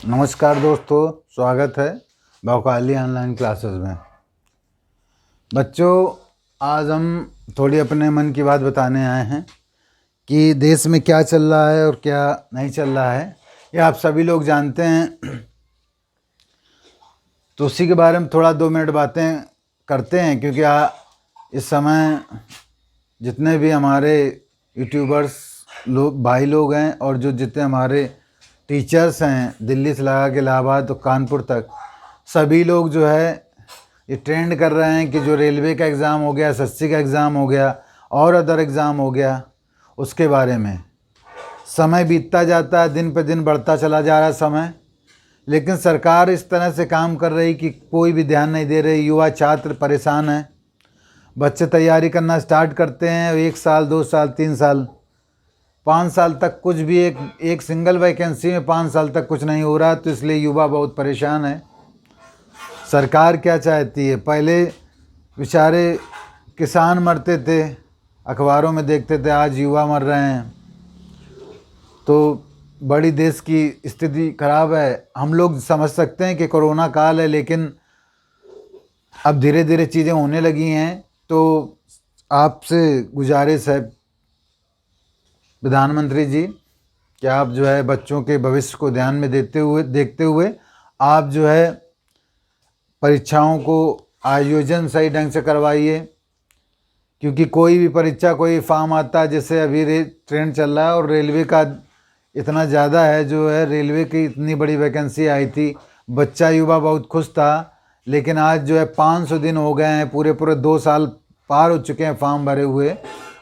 नमस्कार दोस्तों, स्वागत है भौकाली ऑनलाइन क्लासेस में। बच्चों, आज हम थोड़ी अपने मन की बात बताने आए हैं कि देश में क्या चल रहा है और क्या नहीं चल रहा है, ये आप सभी लोग जानते हैं। तो उसी के बारे में थोड़ा 2 मिनट बातें करते हैं, क्योंकि इस समय जितने भी हमारे यूट्यूबर्स लोग भाई लोग हैं और जो जितने हमारे टीचर्स हैं, दिल्ली से लगा के इलाहाबाद तो कानपुर तक, सभी लोग जो है ये ट्रेंड कर रहे हैं कि जो रेलवे का एग्ज़ाम हो गया, एसएससी का एग्ज़ाम हो गया और अदर एग्ज़ाम हो गया, उसके बारे में। समय बीतता जाता है, दिन पे दिन बढ़ता चला जा रहा है समय, लेकिन सरकार इस तरह से काम कर रही कि कोई भी ध्यान नहीं दे रही। युवा छात्र परेशान हैं। बच्चे तैयारी करना स्टार्ट करते हैं, 1 साल 2 साल 3 साल 5 साल तक कुछ भी एक सिंगल वैकेंसी में 5 साल तक कुछ नहीं हो रहा। तो इसलिए युवा बहुत परेशान है। सरकार क्या चाहती है? पहले बेचारे किसान मरते थे, अखबारों में देखते थे, आज युवा मर रहे हैं। तो बड़ी देश की स्थिति खराब है। हम लोग समझ सकते हैं कि कोरोना काल है, लेकिन अब धीरे धीरे चीज़ें होने लगी हैं। तो आपसे गुजारिश है प्रधानमंत्री जी कि आप जो है बच्चों के भविष्य को ध्यान में देखते हुए आप जो है परीक्षाओं को आयोजन सही ढंग से करवाइए। क्योंकि कोई भी परीक्षा, कोई फॉर्म आता है, जैसे अभी ट्रेंड चल रहा है और रेलवे का इतना ज़्यादा है, जो है रेलवे की इतनी बड़ी वैकेंसी आई थी, बच्चा युवा बहुत खुश था। लेकिन आज जो है 500 दिन हो गए हैं, पूरे 2 साल पार हो चुके हैं फॉर्म भरे हुए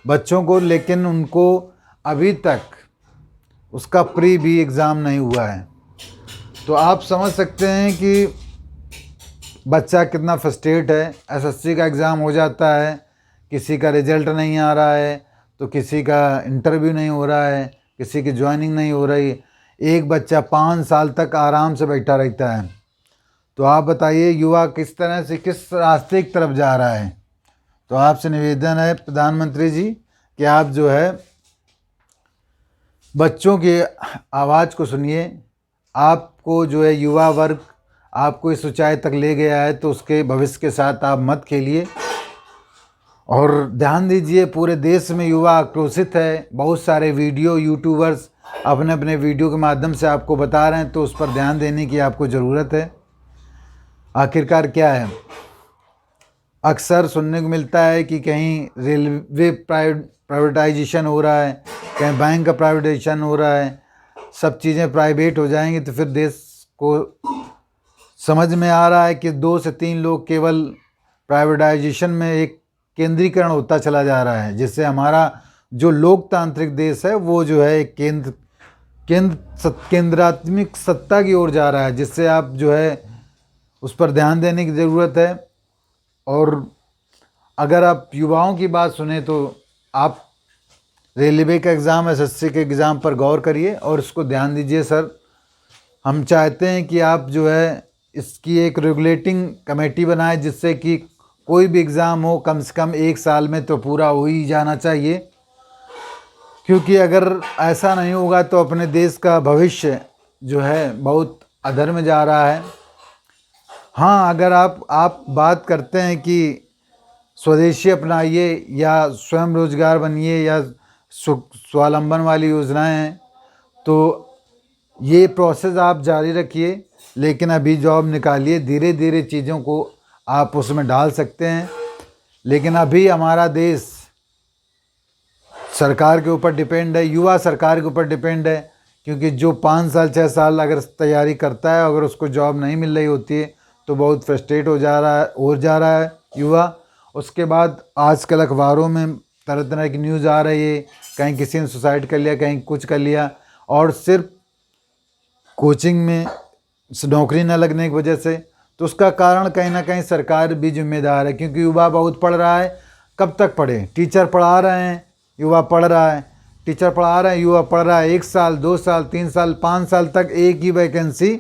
बच्चों को, लेकिन उनको अभी तक उसका प्री भी एग्ज़ाम नहीं हुआ है। तो आप समझ सकते हैं कि बच्चा कितना फ्रस्ट्रेट है। एसएससी का एग्ज़ाम हो जाता है, किसी का रिजल्ट नहीं आ रहा है, तो किसी का इंटरव्यू नहीं हो रहा है, किसी की ज्वाइनिंग नहीं हो रही। एक बच्चा 5 साल तक आराम से बैठा रहता है। तो आप बताइए युवा किस तरह से, किस रास्ते की तरफ जा रहा है। तो आपसे निवेदन है प्रधानमंत्री जी कि आप जो है बच्चों की आवाज़ को सुनिए। आपको जो है युवा वर्ग आपको इस ऊंचाई तक ले गया है, तो उसके भविष्य के साथ आप मत खेलिए और ध्यान दीजिए। पूरे देश में युवा आक्रोशित है। बहुत सारे वीडियो यूट्यूबर्स अपने अपने वीडियो के माध्यम से आपको बता रहे हैं, तो उस पर ध्यान देने की आपको ज़रूरत है। आखिरकार क्या है, अक्सर सुनने को मिलता है कि कहीं रेलवे प्राइवेटाइजेशन हो रहा है, कहीं बैंक का प्राइवेटाइजेशन हो रहा है। सब चीज़ें प्राइवेट हो जाएंगी तो फिर देश को समझ में आ रहा है कि 2 से 3 लोग केवल प्राइवेटाइजेशन में एक केंद्रीकरण होता चला जा रहा है, जिससे हमारा जो लोकतांत्रिक देश है वो जो है एक केंद्रात्मक सत्ता की ओर जा रहा है, जिससे आप जो है उस पर ध्यान देने की ज़रूरत है। और अगर आप युवाओं की बात सुने तो आप रेलवे का एग्ज़ाम, एसएससी के एग्ज़ाम पर गौर करिए और इसको ध्यान दीजिए। सर, हम चाहते हैं कि आप जो है इसकी एक रेगुलेटिंग कमेटी बनाए, जिससे कि कोई भी एग्ज़ाम हो कम से कम 1 साल में तो पूरा हो ही जाना चाहिए। क्योंकि अगर ऐसा नहीं होगा तो अपने देश का भविष्य जो है बहुत अधर में जा रहा है। हाँ, अगर आप बात करते हैं कि स्वदेशी अपनाइए या स्वयं रोजगार बनिए या स्वावलंबन वाली योजनाएं हैं, तो ये प्रोसेस आप जारी रखिए, लेकिन अभी जॉब निकालिए। धीरे धीरे चीज़ों को आप उसमें डाल सकते हैं। लेकिन अभी हमारा देश सरकार के ऊपर डिपेंड है, युवा सरकार के ऊपर डिपेंड है। क्योंकि जो 5 साल 6 साल अगर तैयारी करता है, अगर उसको जॉब नहीं मिल रही होती है तो बहुत फ्रस्ट्रेट हो जा रहा है युवा। उसके बाद आजकल अखबारों में तरह तरह की न्यूज़ आ रही है, कहीं किसी ने सुसाइड कर लिया, कहीं कुछ कर लिया, और सिर्फ कोचिंग में नौकरी न लगने की वजह से। तो उसका कारण कहीं ना कहीं सरकार भी जिम्मेदार है, क्योंकि युवा बहुत पढ़ रहा है। कब तक पढ़े? टीचर पढ़ा रहे हैं, युवा पढ़ रहा है, टीचर पढ़ा रहे हैं, युवा पढ़ रहा है। 1 साल 2 साल 3 साल 5 साल तक एक ही वैकेंसी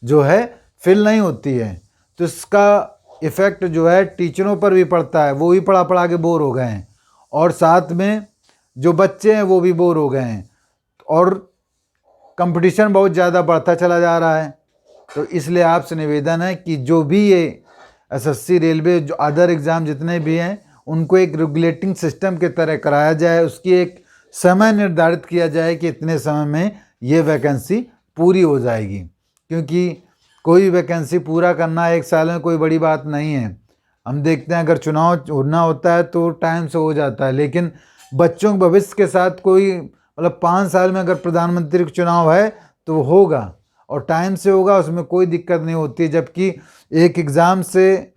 जो है फिल नहीं होती है। तो इसका इफ़ेक्ट जो है टीचरों पर भी पड़ता है। वो भी पढ़ा पढ़ा के बोर हो गए हैं, और साथ में जो बच्चे हैं वो भी बोर हो गए हैं। और कंपटीशन बहुत ज़्यादा बढ़ता चला जा रहा है। तो इसलिए आपसे निवेदन है कि जो भी ये एसएससी, रेलवे, जो अदर एग्ज़ाम जितने भी हैं, उनको एक रेगुलेटिंग सिस्टम के तरह कराया जाए, उसकी एक समय निर्धारित किया जाए कि इतने समय में ये वैकेंसी पूरी हो जाएगी। क्योंकि कोई वैकेंसी पूरा करना 1 साल में कोई बड़ी बात नहीं है। हम देखते हैं अगर चुनाव होना होता है तो टाइम से हो जाता है, लेकिन बच्चों के भविष्य के साथ कोई मतलब 5 साल में अगर प्रधानमंत्री का चुनाव है तो वो होगा और टाइम से होगा, उसमें कोई दिक्कत नहीं होती। जबकि एक एग्ज़ाम से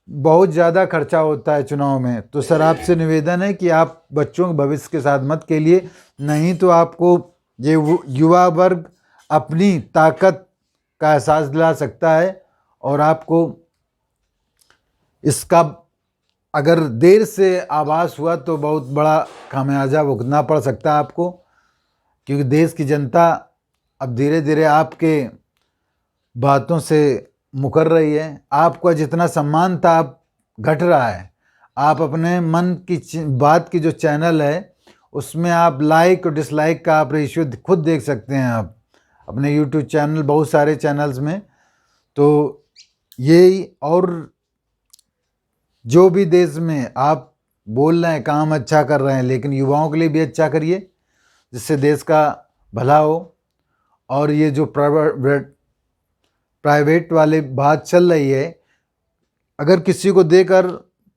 बहुत ज़्यादा खर्चा होता है चुनाव में। तो सर आपसे निवेदन है कि आप बच्चों के भविष्य के साथ मत खेलिए, नहीं तो आपको ये युवा वर्ग अपनी ताकत का एहसास दिला सकता है और आपको इसका अगर देर से आभास हुआ तो बहुत बड़ा खामियाजा भुगतना पड़ सकता है आपको। क्योंकि देश की जनता अब धीरे धीरे आपके बातों से मुकर रही है। आपका जितना सम्मान था अब घट रहा है। आप अपने मन की बात की जो चैनल है उसमें आप लाइक और डिसलाइक का आप रेशियो खुद देख सकते हैं आप अपने यूट्यूब चैनल, बहुत सारे चैनल्स में। तो यही, और जो भी देश में आप बोल रहे हैं काम अच्छा कर रहे हैं, लेकिन युवाओं के लिए भी अच्छा करिए जिससे देश का भला हो। और ये जो प्राइवेट वाली बात चल रही है, अगर किसी को देकर,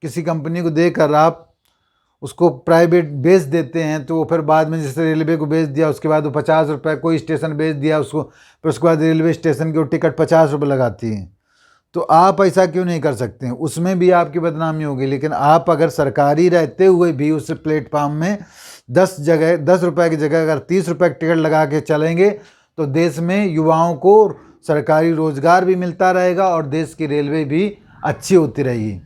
किसी कंपनी को देकर आप उसको प्राइवेट बेच देते हैं तो वो फिर बाद में जैसे रेलवे को बेच दिया, उसके बाद वो 50 रुपये, कोई स्टेशन बेच दिया उसको, फिर उसके बाद रेलवे स्टेशन की वो टिकट 50 रुपये लगाती है। तो आप ऐसा क्यों नहीं कर सकते हैं? उसमें भी आपकी बदनामी होगी। लेकिन आप अगर सरकारी रहते हुए भी उस प्लेटफार्म में 10 रुपये की जगह अगर 30 रुपये की टिकट लगा के चलेंगे तो देश में युवाओं को सरकारी रोजगार भी मिलता रहेगा और देश की रेलवे भी अच्छी होती रहेगी।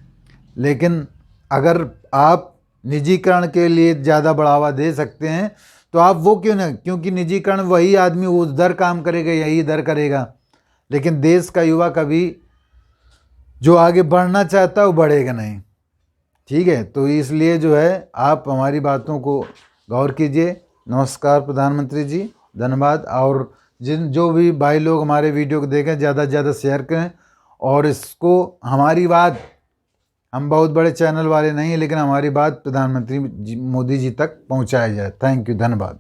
लेकिन अगर आप निजीकरण के लिए ज़्यादा बढ़ावा दे सकते हैं तो आप वो क्यों ना, क्योंकि निजीकरण वही आदमी उधर काम करेगा, यही इधर करेगा। लेकिन देश का युवा कभी जो आगे बढ़ना चाहता है वो बढ़ेगा नहीं। ठीक है, तो इसलिए जो है आप हमारी बातों को गौर कीजिए। नमस्कार प्रधानमंत्री जी, धन्यवाद। और जो भी भाई लोग हमारे वीडियो को देखें ज़्यादा से ज़्यादा शेयर करें और इसको, हमारी बात, हम बहुत बड़े चैनल वाले नहीं हैं लेकिन हमारी बात प्रधानमंत्री मोदी जी तक पहुंचाई जाए। थैंक यू, धन्यवाद।